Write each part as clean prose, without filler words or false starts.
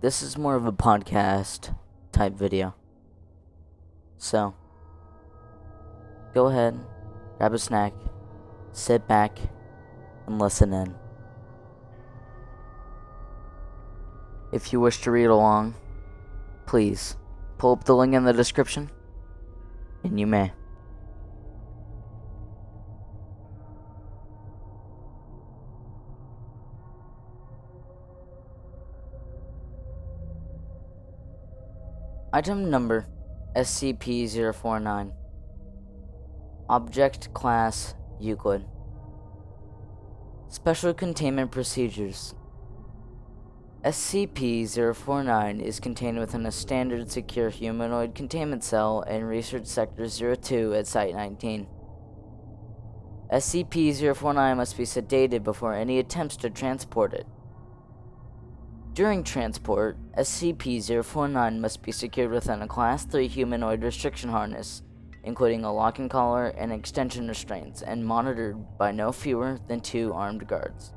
This is more of a podcast type video. So, go ahead, grab a snack, sit back, and listen in. If you wish to read along, please pull up the link in the description, and you may. Item number SCP-049. Object Class Euclid. Special Containment Procedures. SCP-049 is contained within a standard secure humanoid containment cell in Research Sector 02 at Site 19. SCP-049 must be sedated before any attempts to transport it. During transport, SCP-049 must be secured within a Class 3 humanoid restriction harness, including a locking collar and extension restraints, and monitored by no fewer than 2 armed guards.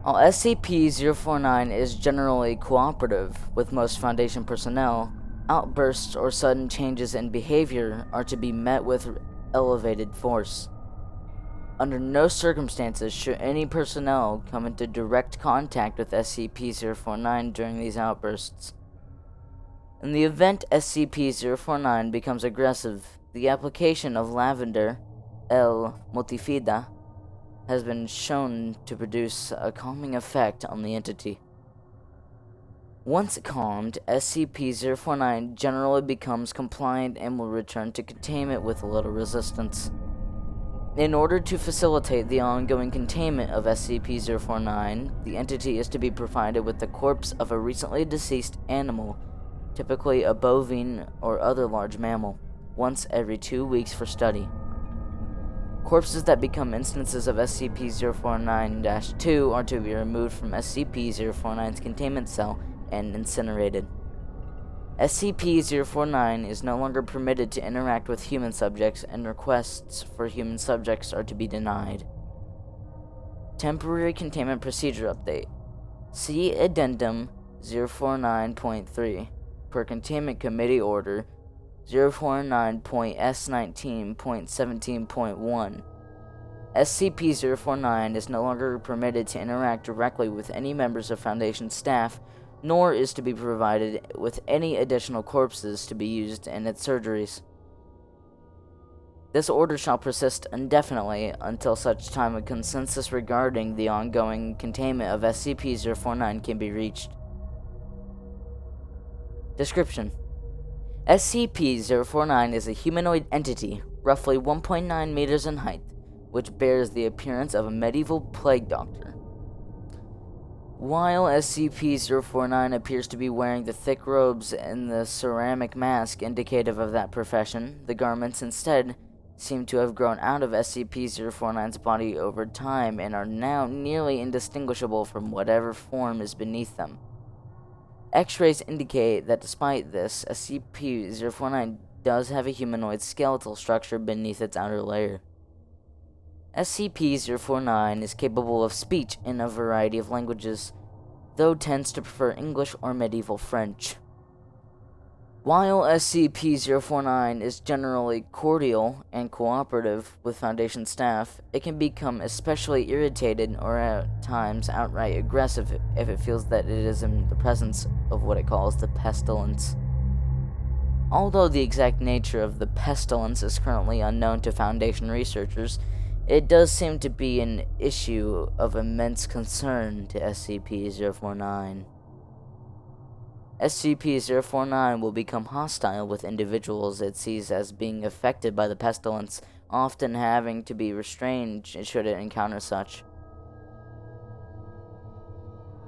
While SCP-049 is generally cooperative with most Foundation personnel, outbursts or sudden changes in behavior are to be met with elevated force. Under no circumstances should any personnel come into direct contact with SCP-049 during these outbursts. In the event SCP-049 becomes aggressive, the application of lavender, L. multifida, has been shown to produce a calming effect on the entity. Once calmed, SCP-049 generally becomes compliant and will return to containment with little resistance. In order to facilitate the ongoing containment of SCP-049, the entity is to be provided with the corpse of a recently deceased animal, typically a bovine or other large mammal, once every 2 weeks for study. Corpses that become instances of SCP-049-2 are to be removed from SCP-049's containment cell and incinerated. SCP-049 is no longer permitted to interact with human subjects, and requests for human subjects are to be denied. Temporary Containment Procedure Update. See Addendum 049.3 per Containment Committee Order 049.S19.17.1. SCP-049 is no longer permitted to interact directly with any members of Foundation staff, nor is to be provided with any additional corpses to be used in its surgeries. This order shall persist indefinitely until such time a consensus regarding the ongoing containment of SCP-049 can be reached. Description: SCP-049 is a humanoid entity, roughly 1.9 meters in height, which bears the appearance of a medieval plague doctor. While SCP-049 appears to be wearing the thick robes and the ceramic mask indicative of that profession, the garments instead seem to have grown out of SCP-049's body over time and are now nearly indistinguishable from whatever form is beneath them. X-rays indicate that despite this, SCP-049 does have a humanoid skeletal structure beneath its outer layer. SCP-049 is capable of speech in a variety of languages, though tends to prefer English or medieval French. While SCP-049 is generally cordial and cooperative with Foundation staff, it can become especially irritated or at times outright aggressive if it feels that it is in the presence of what it calls the pestilence. Although the exact nature of the pestilence is currently unknown to Foundation researchers, it does seem to be an issue of immense concern to SCP-049. SCP-049 will become hostile with individuals it sees as being affected by the pestilence, often having to be restrained should it encounter such.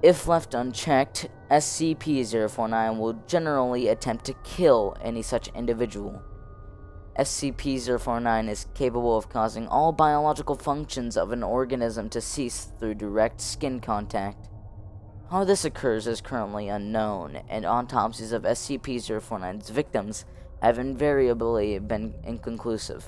If left unchecked, SCP-049 will generally attempt to kill any such individual. SCP-049 is capable of causing all biological functions of an organism to cease through direct skin contact. How this occurs is currently unknown, and autopsies of SCP-049's victims have invariably been inconclusive.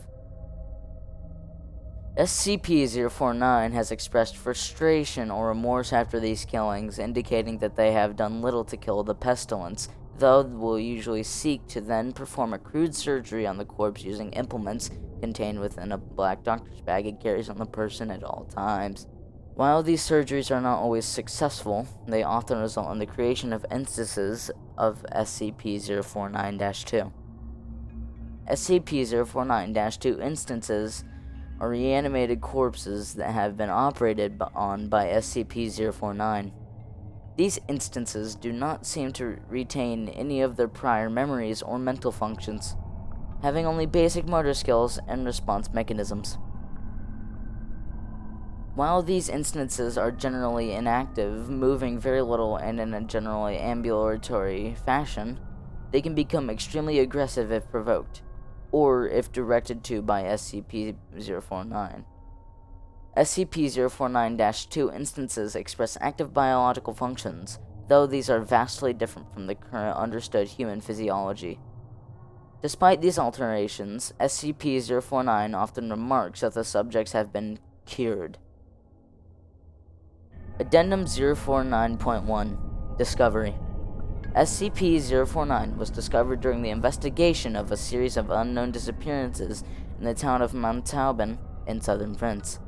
SCP-049 has expressed frustration or remorse after these killings, indicating that they have done little to kill the pestilence, though will usually seek to then perform a crude surgery on the corpse using implements contained within a black doctor's bag it carries on the person at all times. While these surgeries are not always successful, they often result in the creation of instances of SCP-049-2. SCP-049-2 instances are reanimated corpses that have been operated on by SCP-049. These instances do not seem to retain any of their prior memories or mental functions, having only basic motor skills and response mechanisms. While these instances are generally inactive, moving very little and in a generally ambulatory fashion, they can become extremely aggressive if provoked, or if directed to by SCP-049. SCP-049-2 instances express active biological functions, though these are vastly different from the current understood human physiology. Despite these alterations, SCP-049 often remarks that the subjects have been cured. Addendum 049.1 Discovery. SCP-049 was discovered during the investigation of a series of unknown disappearances in the town of Montauban in southern France.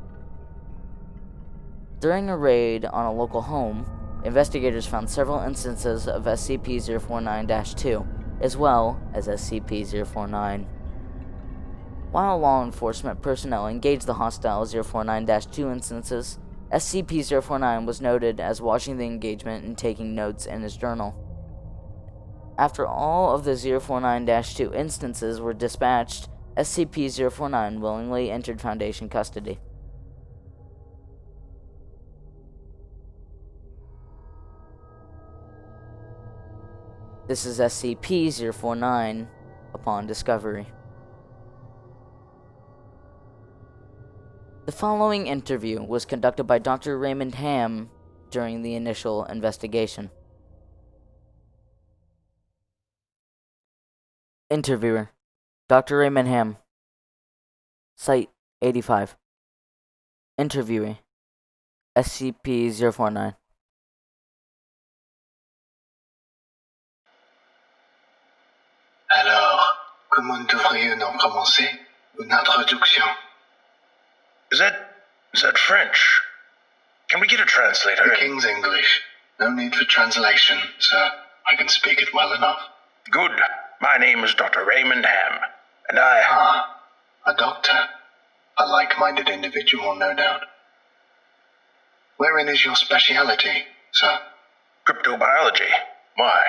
During a raid on a local home, investigators found several instances of SCP-049-2, as well as SCP-049. While law enforcement personnel engaged the hostile 049-2 instances, SCP-049 was noted as watching the engagement and taking notes in his journal. After all of the 049-2 instances were dispatched, SCP-049 willingly entered Foundation custody. This is SCP-049 upon discovery. The following interview was conducted by Dr. Raymond Ham during the initial investigation. Interviewer: Dr. Raymond Ham. Site 85. Interviewee: SCP-049. Alors, comment devrions-nous commencer une introduction? Is that French? Can we get a translator? The King's English. No need for translation, sir. I can speak it well enough. Good. My name is Dr. Raymond Ham, and I... Ah, a doctor. A like-minded individual, no doubt. Wherein is your speciality, sir? Cryptobiology. Why?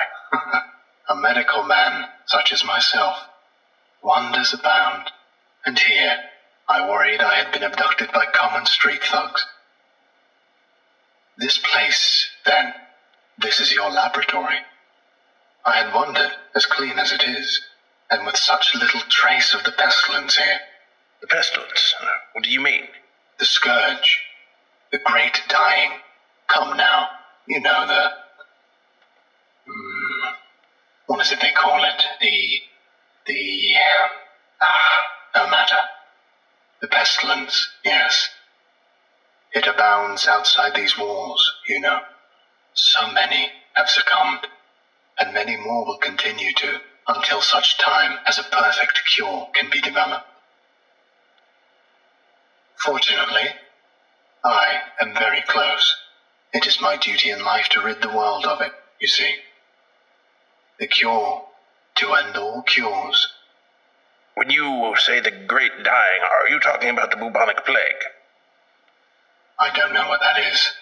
A medical man, such as myself. Wonders abound. And here, I worried I had been abducted by common street thugs. This place, then, this is your laboratory. I had wondered, as clean as it is, and with such little trace of the pestilence here. The pestilence? What do you mean? The scourge. The great dying. Come now, you know the... what is it they call it? No matter. The pestilence, yes. It abounds outside these walls, you know. So many have succumbed, and many more will continue to, until such time as a perfect cure can be developed. Fortunately, I am very close. It is my duty in life to rid the world of it, you see. The cure to end all cures. When you say the great dying, are you talking about the bubonic plague? I don't know what that is.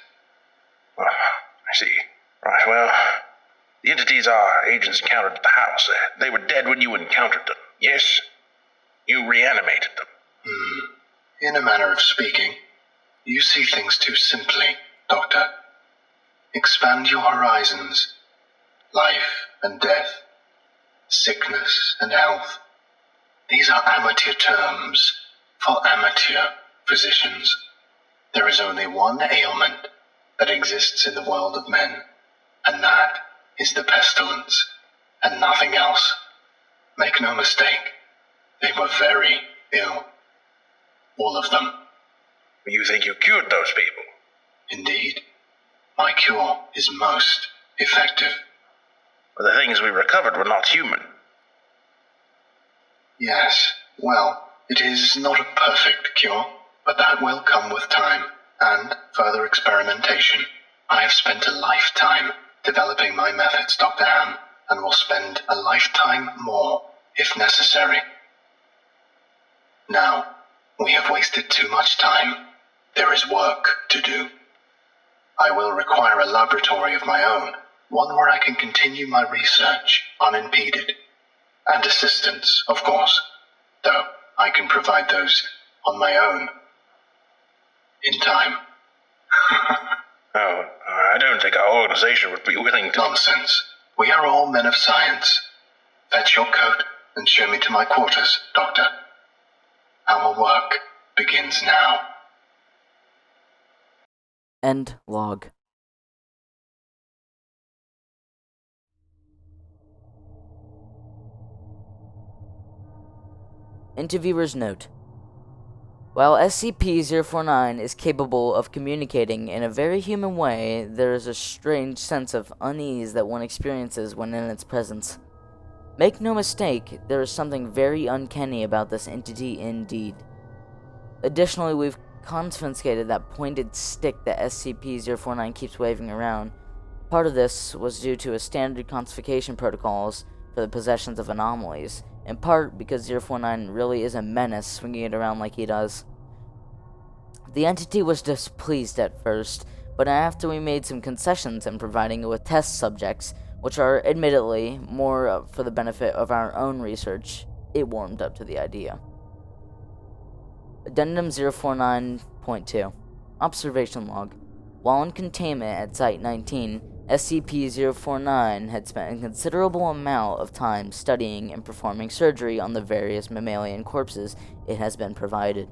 I see. Right, well, the entities our agents encountered at the house, they were dead when you encountered them, yes? You reanimated them. In a manner of speaking, you see things too simply, Doctor. Expand your horizons. Life and death, sickness and health. These are amateur terms for amateur physicians. There is only one ailment that exists in the world of men, and that is the pestilence, and nothing else. Make no mistake, they were very ill. All of them. You think you cured those people? Indeed. My cure is most effective. But the things we recovered were not human. Yes, well, it is not a perfect cure, but that will come with time and further experimentation. I have spent a lifetime developing my methods, Dr. Ham, and will spend a lifetime more if necessary. Now, we have wasted too much time. There is work to do. I will require a laboratory of my own, one where I can continue my research unimpeded. And assistance, of course, though I can provide those on my own. In time. Oh, I don't think our organization would be willing to... Nonsense. We are all men of science. Fetch your coat and show me to my quarters, Doctor. Our work begins now. End log. Interviewer's note. While SCP-049 is capable of communicating in a very human way, there is a strange sense of unease that one experiences when in its presence. Make no mistake, there is something very uncanny about this entity indeed. Additionally, we've confiscated that pointed stick that SCP-049 keeps waving around. Part of this was due to a standard confiscation protocols for the possessions of anomalies, in part because 049 really is a menace swinging it around like he does. The entity was displeased at first, but after we made some concessions in providing it with test subjects, which are admittedly more for the benefit of our own research, it warmed up to the idea. Addendum 049.2 Observation Log. While in containment at Site 19, SCP-049 had spent a considerable amount of time studying and performing surgery on the various mammalian corpses it has been provided.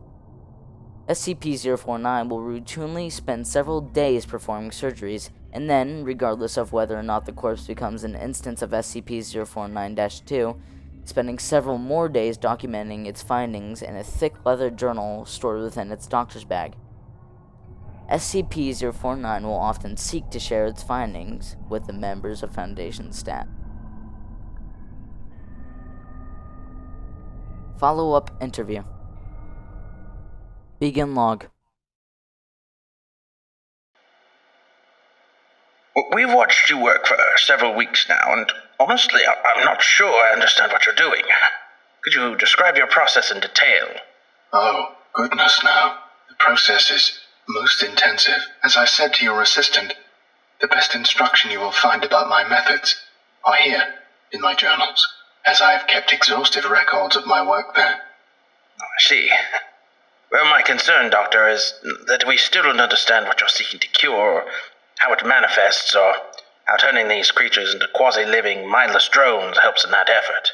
SCP-049 will routinely spend several days performing surgeries, and then, regardless of whether or not the corpse becomes an instance of SCP-049-2, spending several more days documenting its findings in a thick leather journal stored within its doctor's bag. SCP-049 will often seek to share its findings with the members of Foundation staff. Follow-up interview. Begin log. We've watched you work for several weeks now, and honestly, I'm not sure I understand what you're doing. Could you describe your process in detail? Oh, goodness no. The process is most intensive. As I said to your assistant, the best instruction you will find about my methods are here in my journals, as I have kept exhaustive records of my work there. Oh, I see. Well, my concern, Doctor, is that we still don't understand what you're seeking to cure, or how it manifests, or how turning these creatures into quasi-living, mindless drones helps in that effort.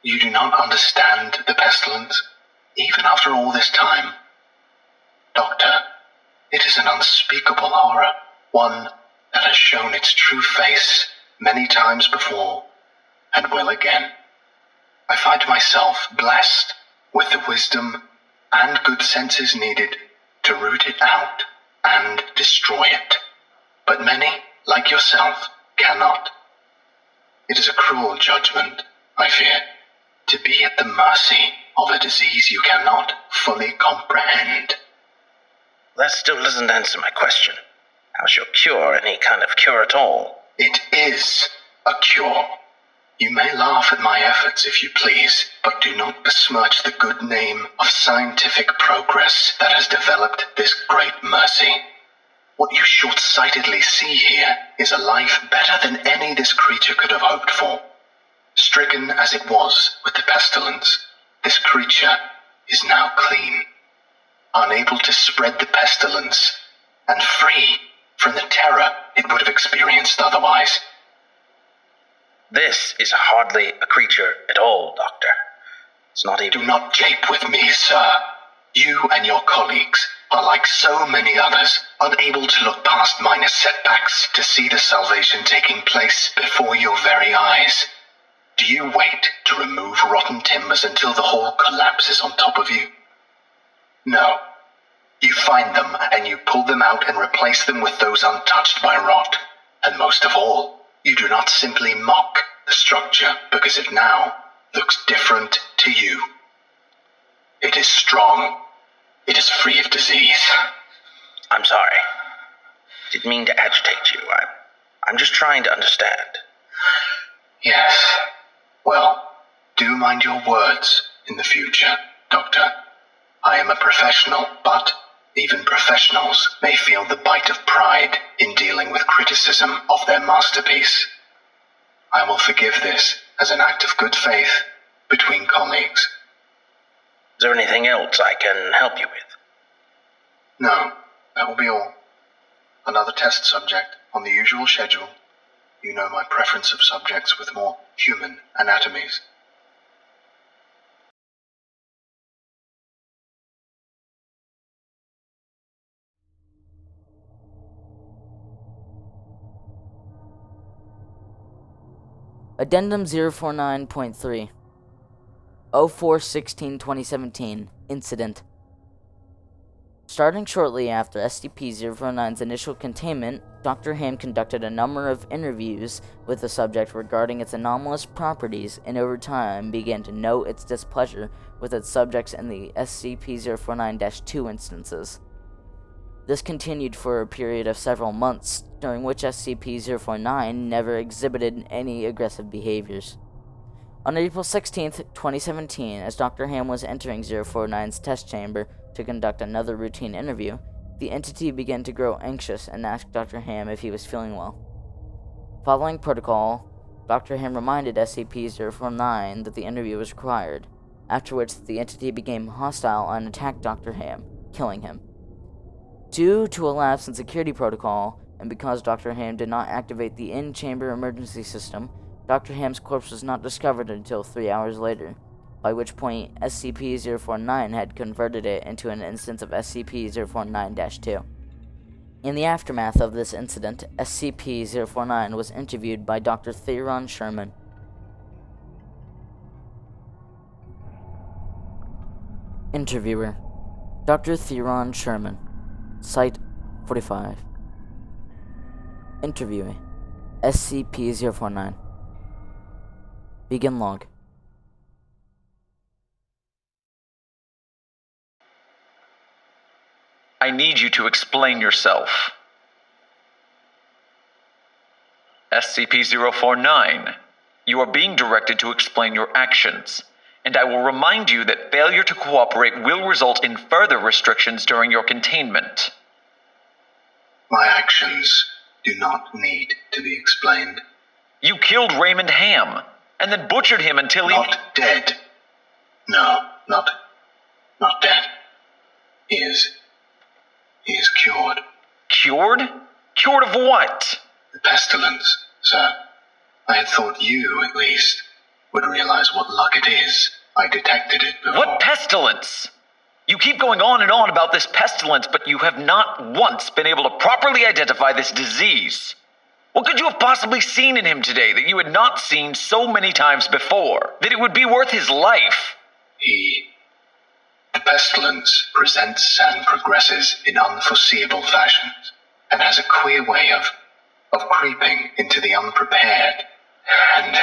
You do not understand the pestilence, even after all this time. Doctor, it is an unspeakable horror, one that has shown its true face many times before, and will again. I find myself blessed with the wisdom and good senses needed to root it out and destroy it. But many, like yourself, cannot. It is a cruel judgment, I fear, to be at the mercy of a disease you cannot fully comprehend. That still doesn't answer my question. How's your cure any kind of cure at all? It is a cure. You may laugh at my efforts if you please, but do not besmirch the good name of scientific progress that has developed this great mercy. What you short-sightedly see here is a life better than any this creature could have hoped for. Stricken as it was with the pestilence, this creature is now clean, unable to spread the pestilence, and free from the terror it would have experienced otherwise. This is hardly a creature at all, Doctor. It's not even... Do not jape with me, sir. You and your colleagues are like so many others, unable to look past minor setbacks to see the salvation taking place before your very eyes. Do you wait to remove rotten timbers until the whole collapses on top of you? No. You find them and you pull them out and replace them with those untouched by rot. And most of all, you do not simply mock the structure because it now looks different to you. It is strong. It is free of disease. I'm sorry. Didn't mean to agitate you. I'm just trying to understand. Yes. Well, do mind your words in the future, Doctor. I am a professional, but even professionals may feel the bite of pride in dealing with criticism of their masterpiece. I will forgive this as an act of good faith between colleagues. Is there anything else I can help you with? No, that will be all. Another test subject on the usual schedule. You know my preference of subjects with more human anatomies. Addendum 049.3 04/16/2017 Incident. Starting shortly after SCP-049's initial containment, Dr. Ham conducted a number of interviews with the subject regarding its anomalous properties and over time began to note its displeasure with its subjects in the SCP-049-2 instances. This continued for a period of several months, during which SCP-049 never exhibited any aggressive behaviors. On April 16, 2017, as Dr. Ham was entering 049's test chamber to conduct another routine interview, the entity began to grow anxious and asked Dr. Ham if he was feeling well. Following protocol, Dr. Ham reminded SCP-049 that the interview was required, after which the entity became hostile and attacked Dr. Ham, killing him. Due to a lapse in security protocol, and because Dr. Ham did not activate the in-chamber emergency system, Dr. Ham's corpse was not discovered until 3 hours later, by which point SCP-049 had converted it into an instance of SCP-049-2. In the aftermath of this incident, SCP-049 was interviewed by Dr. Theron Sherman. Interviewer: Dr. Theron Sherman. Site 45. Interviewee: SCP-049. Begin log. I need you to explain yourself. SCP-049, you are being directed to explain your actions, and I will remind you that failure to cooperate will result in further restrictions during your containment. My actions do not need to be explained. You killed Raymond Ham, and then butchered him until he... Not dead. No, not dead. He is cured. Cured? Cured of what? The pestilence, sir. I had thought you, at least, would realize what luck it is. I detected it before. What pestilence? You keep going on and on about this pestilence, but you have not once been able to properly identify this disease. What could you have possibly seen in him today that you had not seen so many times before, that it would be worth his life? The pestilence presents and progresses in unforeseeable fashions, and has a queer way of creeping into the unprepared. And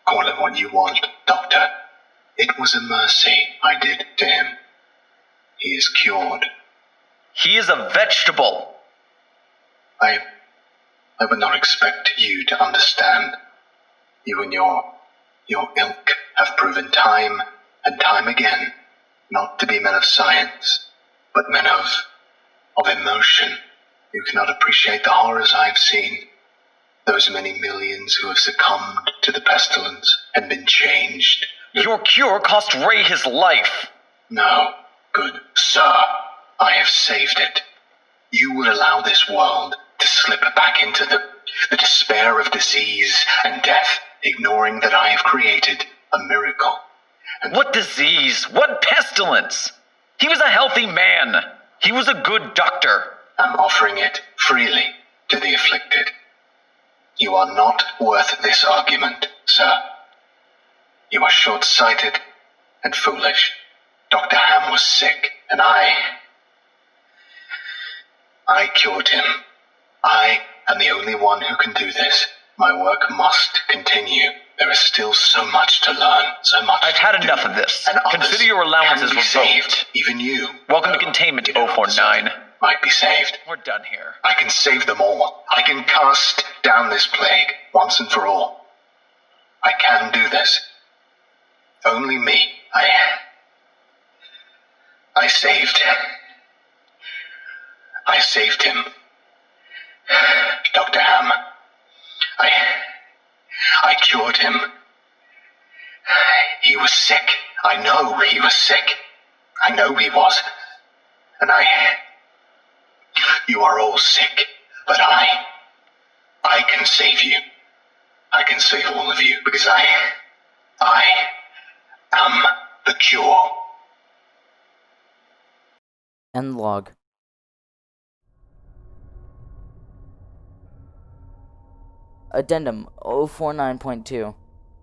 call it what you want, Doctor. It was a mercy I did to him. He is cured. He is a vegetable. I would not expect you to understand. You and your ilk have proven time and time again not to be men of science, but men of emotion. You cannot appreciate the horrors I have seen. Those many millions who have succumbed to the pestilence and been changed. Your cure cost Ray his life. No, good sir. I have saved it. You would allow this world to slip back into the despair of disease and death, ignoring that I have created a miracle. And what disease? What pestilence? He was a healthy man. He was a good doctor. I'm offering it freely to the afflicted. You are not worth this argument, sir. You are short-sighted and foolish. Dr. Ham was sick, and I cured him. I am the only one who can do this. My work must continue. There is still so much to learn, so much I've had to enough do, of this. and others Consider your allowances can be revoked. saved. Even you. Welcome to Containment, you know, 049. Might be saved. We're done here. I can save them all. I can cast down this plague once and for all. I can do this. Only me. I saved him. Dr. Ham. I cured him. He was sick. I know he was sick. I know he was. And you are all sick, but I can save you. I can save all of you because I am the cure. End log. Addendum 049.2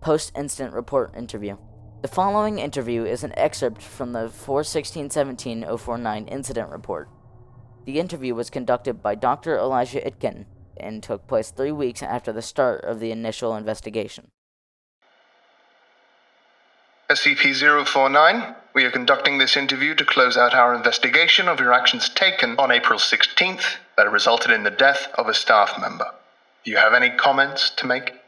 Post-Incident Report Interview. The following interview is an excerpt from the 4/16/17/049 Incident Report. The interview was conducted by Dr. Elijah Itkin and took place 3 weeks after the start of the initial investigation. SCP-049, we are conducting this interview to close out our investigation of your actions taken on April 16th that resulted in the death of a staff member. Do you have any comments to make?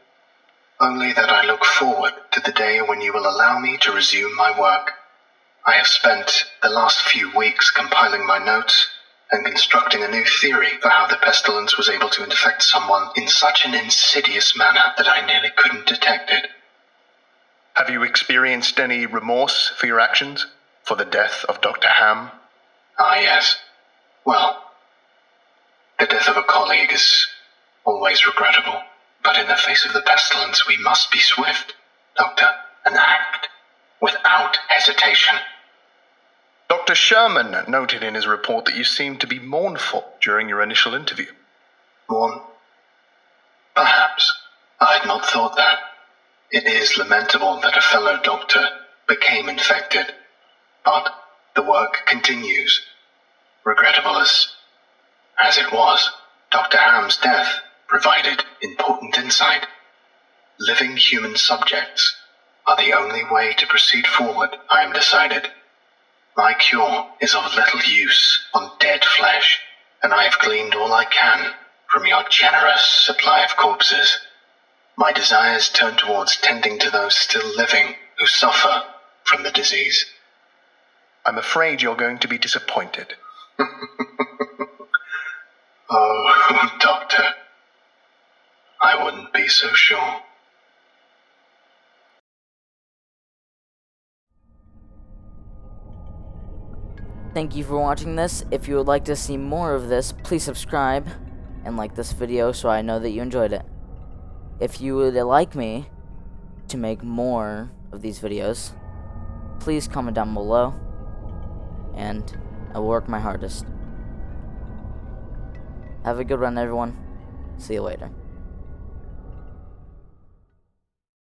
Only that I look forward to the day when you will allow me to resume my work. I have spent the last few weeks compiling my notes and constructing a new theory for how the pestilence was able to infect someone in such an insidious manner that I nearly couldn't detect it. Have you experienced any remorse for your actions? For the death of Dr. Ham? Ah, yes. Well, the death of a colleague is always regrettable. But in the face of the pestilence, we must be swift, Doctor, and act without hesitation. Dr. Sherman noted in his report that you seemed to be mournful during your initial interview. Mourn? Perhaps. I had not thought that. It is lamentable that a fellow doctor became infected, but the work continues. Regrettable as it was, Dr. Ham's death provided important insight. Living human subjects are the only way to proceed forward, I am decided. My cure is of little use on dead flesh, and I have gleaned all I can from your generous supply of corpses. My desires turn towards tending to those still living who suffer from the disease. I'm afraid you're going to be disappointed. Oh, Doctor, I wouldn't be so sure. Thank you for watching this. If you would like to see more of this, please subscribe and like this video so I know that you enjoyed it. If you would like me to make more of these videos, please comment down below, and I will work my hardest. Have a good one, everyone. See you later.